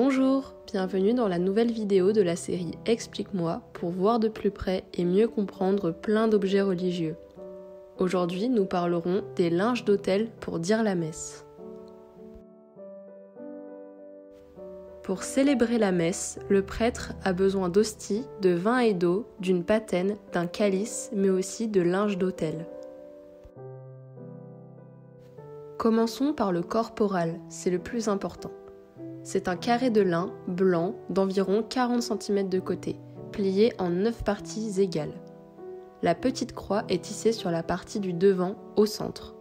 Bonjour, bienvenue dans la nouvelle vidéo de la série Explique-moi pour voir de plus près et mieux comprendre plein d'objets religieux. Aujourd'hui, nous parlerons des linges d'autel pour dire la messe. Pour célébrer la messe, le prêtre a besoin d'hosties, de vin et d'eau, d'une patène, d'un calice, mais aussi de linge d'autel. Commençons par le corporal, c'est le plus important. C'est un carré de lin blanc d'environ 40 cm de côté, plié en 9 parties égales. La petite croix est tissée sur la partie du devant, au centre.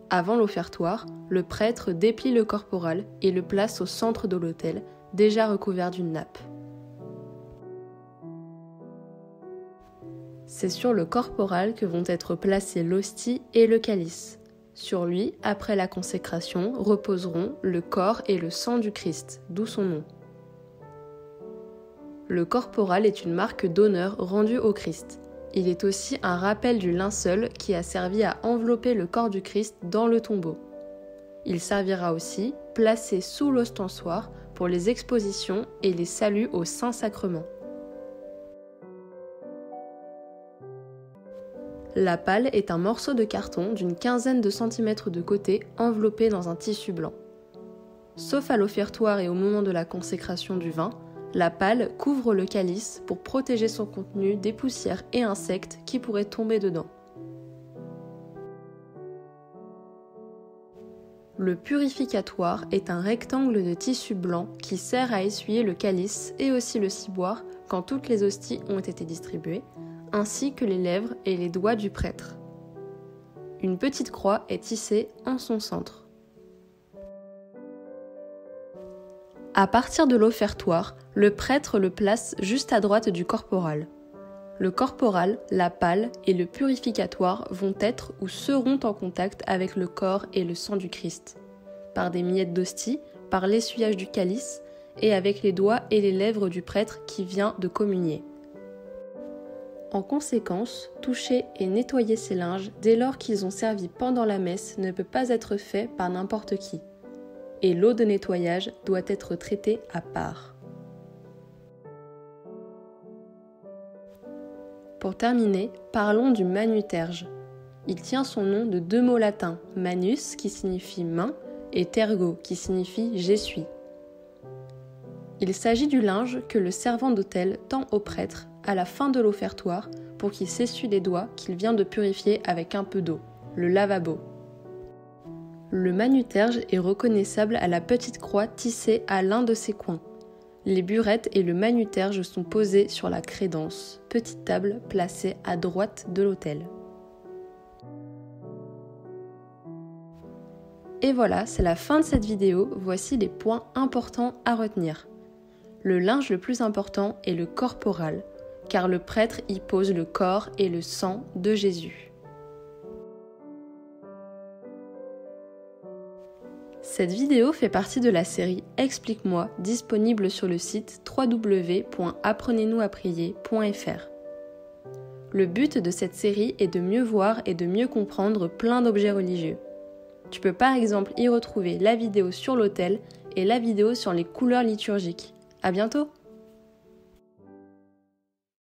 Avant l'offertoire, le prêtre déplie le corporal et le place au centre de l'autel, déjà recouvert d'une nappe. C'est sur le corporal que vont être placés l'hostie et le calice. Sur lui, après la consécration, reposeront le corps et le sang du Christ, d'où son nom. Le corporal est une marque d'honneur rendue au Christ. Il est aussi un rappel du linceul qui a servi à envelopper le corps du Christ dans le tombeau. Il servira aussi, placé sous l'ostensoir, pour les expositions et les saluts au Saint-Sacrement. La palle est un morceau de carton d'une quinzaine de centimètres de côté enveloppé dans un tissu blanc. Sauf à l'offertoire et au moment de la consécration du vin, la palle couvre le calice pour protéger son contenu des poussières et insectes qui pourraient tomber dedans. Le purificatoire est un rectangle de tissu blanc qui sert à essuyer le calice et aussi le ciboire quand toutes les hosties ont été distribuées, ainsi que les lèvres et les doigts du prêtre. Une petite croix est tissée en son centre. À partir de l'offertoire, le prêtre le place juste à droite du corporal. Le corporal, la palle et le purificatoire vont être ou seront en contact avec le corps et le sang du Christ, par des miettes d'hostie, par l'essuyage du calice et avec les doigts et les lèvres du prêtre qui vient de communier. En conséquence, toucher et nettoyer ces linges dès lors qu'ils ont servi pendant la messe ne peut pas être fait par n'importe qui. Et l'eau de nettoyage doit être traitée à part. Pour terminer, parlons du manuterge. Il tient son nom de deux mots latins, manus qui signifie main et tergo qui signifie j'essuie. Il s'agit du linge que le servant d'autel tend au prêtre à la fin de l'offertoire pour qu'il s'essuie les doigts qu'il vient de purifier avec un peu d'eau, le lavabo. Le manuterge est reconnaissable à la petite croix tissée à l'un de ses coins. Les burettes et le manuterge sont posés sur la crédence, petite table placée à droite de l'autel. Et voilà, c'est la fin de cette vidéo, voici les points importants à retenir. Le linge le plus important est le corporal, car le prêtre y pose le corps et le sang de Jésus. Cette vidéo fait partie de la série Explique-moi, disponible sur le site www.apprenez-nous-à-prier.fr. Le but de cette série est de mieux voir et de mieux comprendre plein d'objets religieux. Tu peux par exemple y retrouver la vidéo sur l'autel et la vidéo sur les couleurs liturgiques. À bientôt!